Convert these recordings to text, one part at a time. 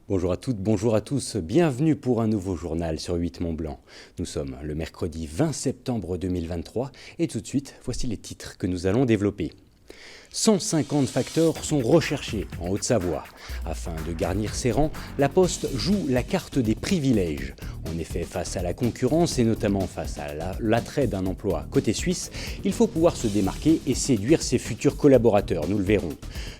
Bonjour à toutes, bonjour à tous, bienvenue pour un nouveau journal sur 8 Mont Blanc. Nous sommes le mercredi 20 septembre 2023 et tout de suite, voici les titres que nous allons développer. 150 facteurs sont recherchés en Haute-Savoie. Afin de garnir ses rangs, la Poste joue la carte des privilèges. En effet, face à la concurrence et notamment face à l'attrait d'un emploi côté suisse, il faut pouvoir se démarquer et séduire ses futurs collaborateurs, nous le verrons.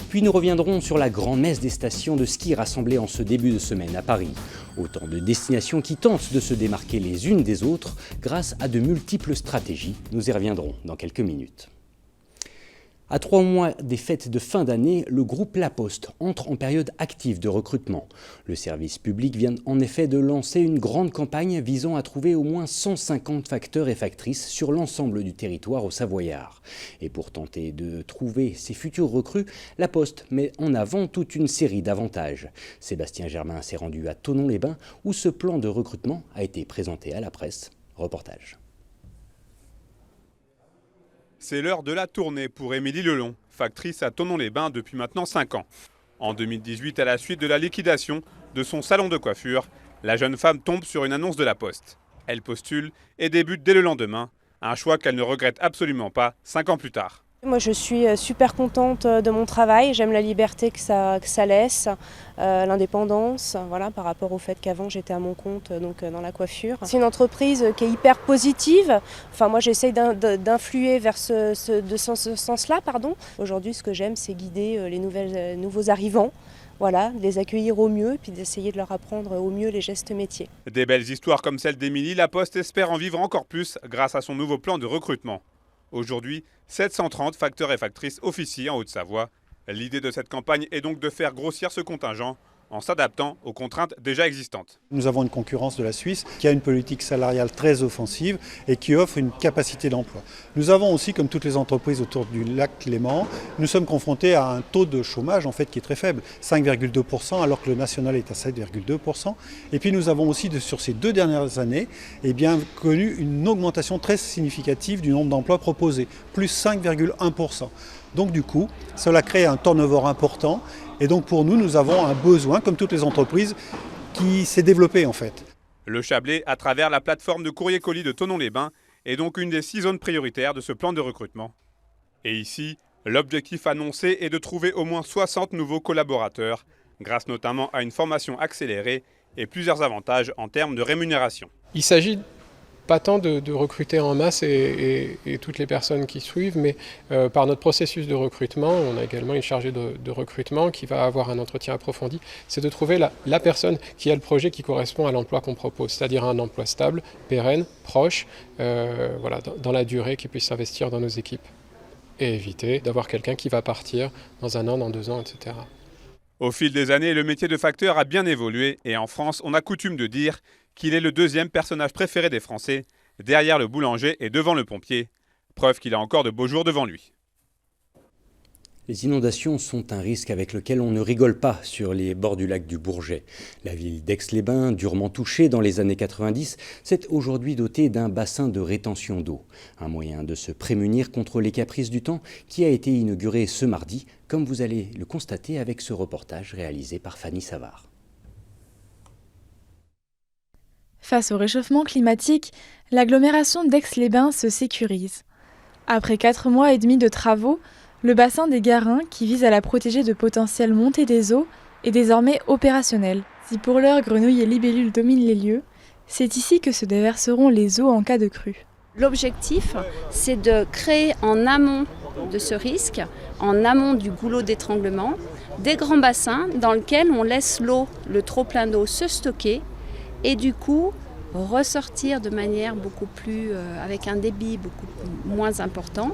Puis nous reviendrons sur la grand-messe des stations de ski rassemblées en ce début de semaine à Paris. Autant de destinations qui tentent de se démarquer les unes des autres grâce à de multiples stratégies. Nous y reviendrons dans quelques minutes. À 3 mois des fêtes de fin d'année, le groupe La Poste entre en période active de recrutement. Le service public vient en effet de lancer une grande campagne visant à trouver au moins 150 facteurs et factrices sur l'ensemble du territoire au Savoyard. Et pour tenter de trouver ces futurs recrues, La Poste met en avant toute une série d'avantages. Sébastien Germain s'est rendu à Thonon-les-Bains où ce plan de recrutement a été présenté à la presse. Reportage. C'est l'heure de la tournée pour Émilie Lelon, factrice à Thonon-les-Bains depuis maintenant 5 ans. En 2018, à la suite de la liquidation de son salon de coiffure, la jeune femme tombe sur une annonce de la Poste. Elle postule et débute dès le lendemain, un choix qu'elle ne regrette absolument pas 5 ans plus tard. Moi je suis super contente de mon travail, j'aime la liberté que ça laisse, l'indépendance, voilà, par rapport au fait qu'avant j'étais à mon compte donc dans la coiffure. C'est une entreprise qui est hyper positive, enfin moi j'essaye d'influer vers ce sens-là. Aujourd'hui ce que j'aime c'est guider les nouveaux arrivants. Voilà, de les accueillir au mieux et puis d'essayer de leur apprendre au mieux les gestes métiers. Des belles histoires comme celle d'Émilie, la Poste espère en vivre encore plus grâce à son nouveau plan de recrutement. Aujourd'hui, 730 facteurs et factrices officient en Haute-Savoie. L'idée de cette campagne est donc de faire grossir ce contingent en s'adaptant aux contraintes déjà existantes. Nous avons une concurrence de la Suisse qui a une politique salariale très offensive et qui offre une capacité d'emploi. Nous avons aussi, comme toutes les entreprises autour du lac Léman, nous sommes confrontés à un taux de chômage en fait qui est très faible, 5,2% alors que le national est à 7,2%. Et puis nous avons aussi sur ces 2 dernières années connu une augmentation très significative du nombre d'emplois proposés, plus 5,1%. Donc du coup, cela crée un turnover important. Et donc pour nous, nous avons un besoin, comme toutes les entreprises, qui s'est développé en fait. Le Chablais, à travers la plateforme de courrier-colis de Thonon-les-Bains, est donc une des 6 zones prioritaires de ce plan de recrutement. Et ici, l'objectif annoncé est de trouver au moins 60 nouveaux collaborateurs, grâce notamment à une formation accélérée et plusieurs avantages en termes de rémunération. Il s'agit pas tant de recruter en masse et toutes les personnes qui suivent, mais par notre processus de recrutement, on a également une chargée de recrutement qui va avoir un entretien approfondi. C'est de trouver la personne qui a le projet qui correspond à l'emploi qu'on propose, c'est-à-dire un emploi stable, pérenne, proche, dans la durée, qui puisse s'investir dans nos équipes. Et éviter d'avoir quelqu'un qui va partir dans 1 an, dans 2 ans, etc. Au fil des années, le métier de facteur a bien évolué et en France, on a coutume de dire qu'il est le 2e personnage préféré des Français, derrière le boulanger et devant le pompier. Preuve qu'il a encore de beaux jours devant lui. Les inondations sont un risque avec lequel on ne rigole pas sur les bords du lac du Bourget. La ville d'Aix-les-Bains, durement touchée dans les années 90, s'est aujourd'hui dotée d'un bassin de rétention d'eau. Un moyen de se prémunir contre les caprices du temps qui a été inauguré ce mardi, comme vous allez le constater avec ce reportage réalisé par Fanny Savard. Face au réchauffement climatique, l'agglomération d'Aix-les-Bains se sécurise. Après 4 mois et demi de travaux, le bassin des Garins, qui vise à la protéger de potentielles montées des eaux, est désormais opérationnel. Si pour l'heure grenouilles et libellules dominent les lieux, c'est ici que se déverseront les eaux en cas de crue. L'objectif, c'est de créer en amont de ce risque, en amont du goulot d'étranglement, des grands bassins dans lesquels on laisse l'eau, le trop-plein d'eau se stocker et du coup ressortir de manière beaucoup plus, avec un débit beaucoup moins important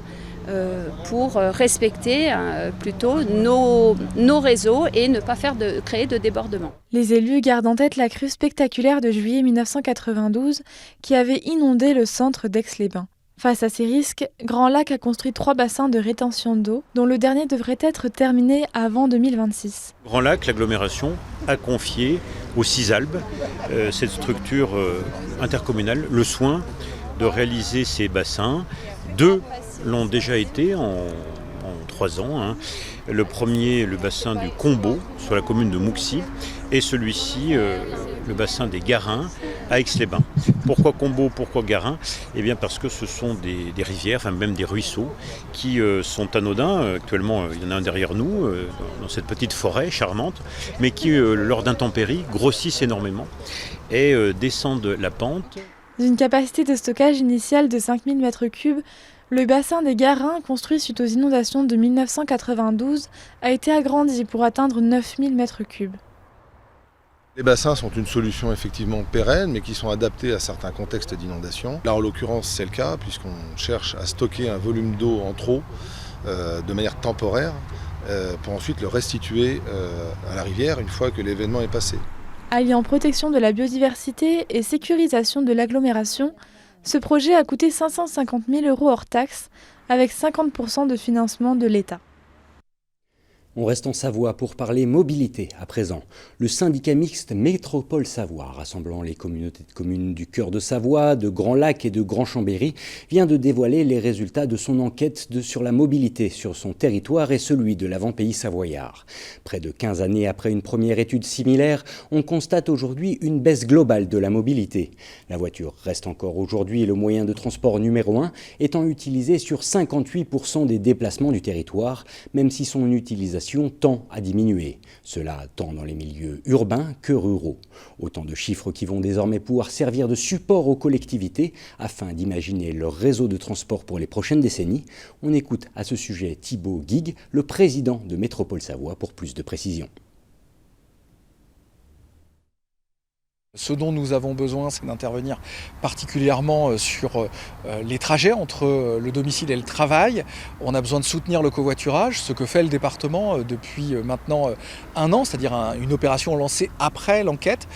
pour respecter plutôt nos réseaux et ne pas créer de débordements. Les élus gardent en tête la crue spectaculaire de juillet 1992 qui avait inondé le centre d'Aix-les-Bains. Face à ces risques, Grand Lac a construit 3 bassins de rétention d'eau, dont le dernier devrait être terminé avant 2026. Grand Lac, l'agglomération, a confié aux Cisalpes, cette structure intercommunale, le soin de réaliser ces bassins. 2 l'ont déjà été en 3 ans. Le premier, le bassin du Combeau, sur la commune de Mouxy, et celui-ci, le bassin des Garins, à Aix-les-Bains. Pourquoi Combeau, pourquoi Garins ? Eh bien parce que ce sont des rivières, enfin même des ruisseaux, qui sont anodins. Actuellement, il y en a un derrière nous, dans cette petite forêt charmante, mais qui, lors d'intempéries, grossissent énormément et descendent la pente. D'une capacité de stockage initiale de 5000 m3, le bassin des Garins, construit suite aux inondations de 1992, a été agrandi pour atteindre 9000 m3. Les bassins sont une solution effectivement pérenne, mais qui sont adaptés à certains contextes d'inondation. Là, en l'occurrence, c'est le cas, puisqu'on cherche à stocker un volume d'eau en trop de manière temporaire, pour ensuite le restituer à la rivière une fois que l'événement est passé. Alliant protection de la biodiversité et sécurisation de l'agglomération, ce projet a coûté 550 000 € hors taxes, avec 50% de financement de l'État. On reste en Savoie pour parler mobilité à présent. Le syndicat mixte Métropole Savoie, rassemblant les communautés de communes du cœur de Savoie, de Grand Lac et de Grand Chambéry, vient de dévoiler les résultats de son enquête sur la mobilité sur son territoire et celui de l'avant-pays savoyard. Près de 15 années après une première étude similaire, on constate aujourd'hui une baisse globale de la mobilité. La voiture reste encore aujourd'hui le moyen de transport numéro 1, étant utilisé sur 58% des déplacements du territoire, même si son utilisation tend à diminuer. Cela tant dans les milieux urbains que ruraux. Autant de chiffres qui vont désormais pouvoir servir de support aux collectivités afin d'imaginer leur réseau de transport pour les prochaines décennies. On écoute à ce sujet Thibaut Guigues, le président de Métropole Savoie, pour plus de précisions. Ce dont nous avons besoin, c'est d'intervenir particulièrement sur les trajets entre le domicile et le travail. On a besoin de soutenir le covoiturage, ce que fait le département depuis maintenant 1 an, c'est-à-dire une opération lancée après l'enquête,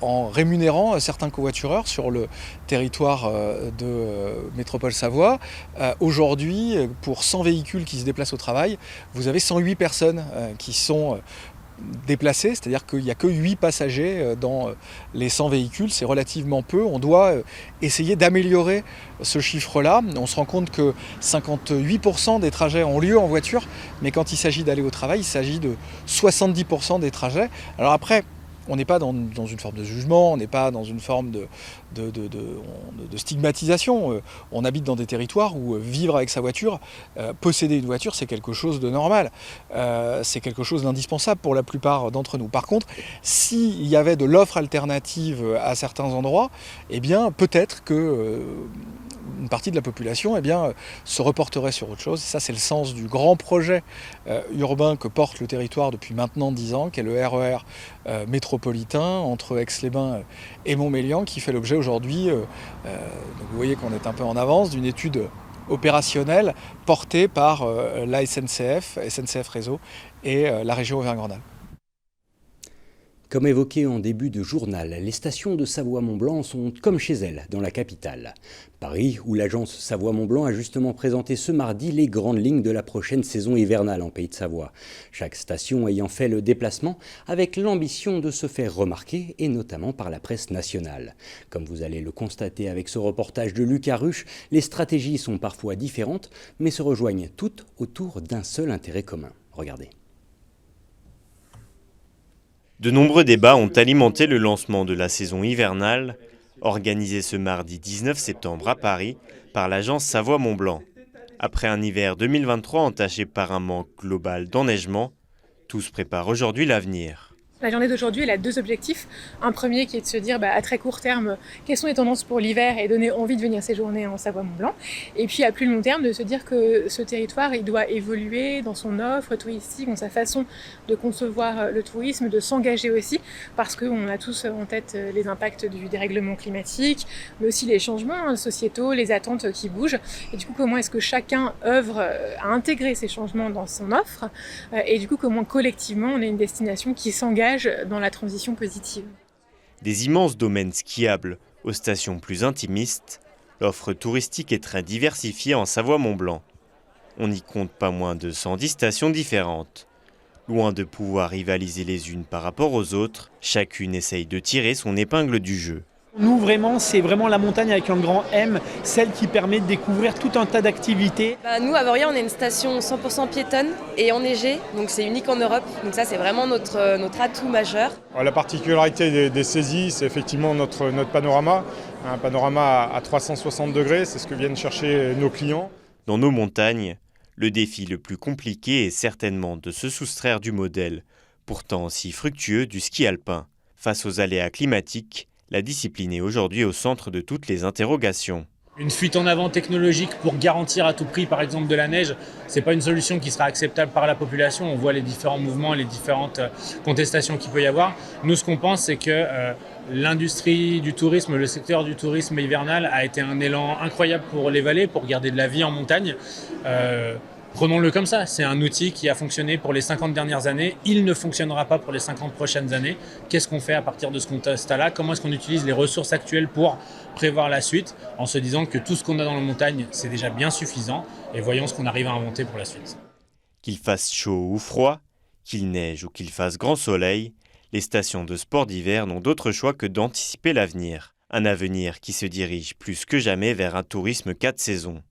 en rémunérant certains covoitureurs sur le territoire de Métropole Savoie. Aujourd'hui, pour 100 véhicules qui se déplacent au travail, vous avez 108 personnes qui sont déplacés, c'est-à-dire qu'il n'y a que 8 passagers dans les 100 véhicules, c'est relativement peu. On doit essayer d'améliorer ce chiffre-là. On se rend compte que 58% des trajets ont lieu en voiture, mais quand il s'agit d'aller au travail, il s'agit de 70% des trajets. Alors après, on n'est pas dans une forme de jugement, on n'est pas dans une forme de stigmatisation. On habite dans des territoires où vivre avec sa voiture, posséder une voiture, c'est quelque chose de normal. C'est quelque chose d'indispensable pour la plupart d'entre nous. Par contre, s'il y avait de l'offre alternative à certains endroits, eh bien peut-être que une partie de la population se reporterait sur autre chose. Et ça, c'est le sens du grand projet urbain que porte le territoire depuis maintenant 10 ans, qui est le RER métropolitain entre Aix-les-Bains et Montmélian, qui fait l'objet aujourd'hui, donc vous voyez qu'on est un peu en avance, d'une étude opérationnelle portée par la SNCF Réseau et la région Auvergne-Rhône-Alpes. Comme évoqué en début de journal, les stations de Savoie-Mont-Blanc sont comme chez elles, dans la capitale. Paris, où l'agence Savoie-Mont-Blanc a justement présenté ce mardi les grandes lignes de la prochaine saison hivernale en Pays de Savoie. Chaque station ayant fait le déplacement avec l'ambition de se faire remarquer, et notamment par la presse nationale. Comme vous allez le constater avec ce reportage de Lucas Ruche, les stratégies sont parfois différentes, mais se rejoignent toutes autour d'un seul intérêt commun. Regardez. De nombreux débats ont alimenté le lancement de la saison hivernale, organisée ce mardi 19 septembre à Paris par l'agence Savoie-Mont-Blanc. Après un hiver 2023 entaché par un manque global d'enneigement, tous préparent aujourd'hui l'avenir. La journée d'aujourd'hui, elle a 2 objectifs. Un premier qui est de se dire à très court terme quelles sont les tendances pour l'hiver et donner envie de venir séjourner en Savoie-Mont-Blanc. Et puis à plus long terme de se dire que ce territoire il doit évoluer dans son offre touristique, dans sa façon de concevoir le tourisme, de s'engager aussi, parce qu'on a tous en tête les impacts du dérèglement climatique, mais aussi les changements sociétaux, les attentes qui bougent. Et du coup, comment est-ce que chacun œuvre à intégrer ces changements dans son offre et du coup, comment collectivement on est une destination qui s'engage dans la transition positive. Des immenses domaines skiables aux stations plus intimistes, l'offre touristique est très diversifiée en Savoie-Mont-Blanc. On y compte pas moins de 110 stations différentes. Loin de pouvoir rivaliser les unes par rapport aux autres, chacune essaye de tirer son épingle du jeu. Nous, vraiment, c'est vraiment la montagne avec un grand M, celle qui permet de découvrir tout un tas d'activités. Nous, à Voria, on est une station 100% piétonne et enneigée, donc c'est unique en Europe. Donc ça, c'est vraiment notre atout majeur. La particularité des saisies, c'est effectivement notre panorama. Un panorama à 360 degrés, c'est ce que viennent chercher nos clients. Dans nos montagnes, le défi le plus compliqué est certainement de se soustraire du modèle, pourtant si fructueux, du ski alpin. Face aux aléas climatiques, la discipline est aujourd'hui au centre de toutes les interrogations. Une fuite en avant technologique pour garantir à tout prix, par exemple, de la neige, ce n'est pas une solution qui sera acceptable par la population. On voit les différents mouvements, les différentes contestations qu'il peut y avoir. Nous, ce qu'on pense, c'est que l'industrie du tourisme, le secteur du tourisme hivernal a été un élan incroyable pour les vallées, pour garder de la vie en montagne. Prenons-le comme ça, c'est un outil qui a fonctionné pour les 50 dernières années, il ne fonctionnera pas pour les 50 prochaines années. Qu'est-ce qu'on fait à partir de ce constat-là? Comment est-ce qu'on utilise les ressources actuelles pour prévoir la suite, en se disant que tout ce qu'on a dans la montagne, c'est déjà bien suffisant, et voyons ce qu'on arrive à inventer pour la suite. Qu'il fasse chaud ou froid, qu'il neige ou qu'il fasse grand soleil, les stations de sport d'hiver n'ont d'autre choix que d'anticiper l'avenir. Un avenir qui se dirige plus que jamais vers un tourisme 4 saisons.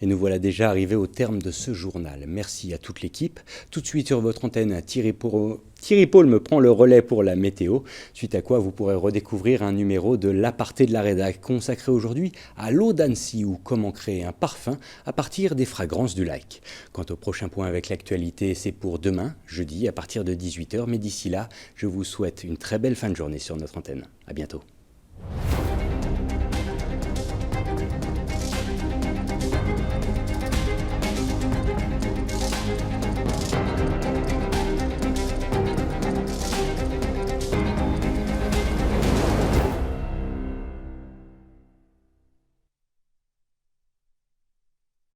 Et nous voilà déjà arrivés au terme de ce journal. Merci à toute l'équipe. Tout de suite sur votre antenne, Thierry Paul me prend le relais pour la météo, suite à quoi vous pourrez redécouvrir un numéro de l'aparté de la rédac consacré aujourd'hui à l'eau d'Annecy ou comment créer un parfum à partir des fragrances du lac. Quant au prochain point avec l'actualité, c'est pour demain, jeudi, à partir de 18h. Mais d'ici là, je vous souhaite une très belle fin de journée sur notre antenne. À bientôt.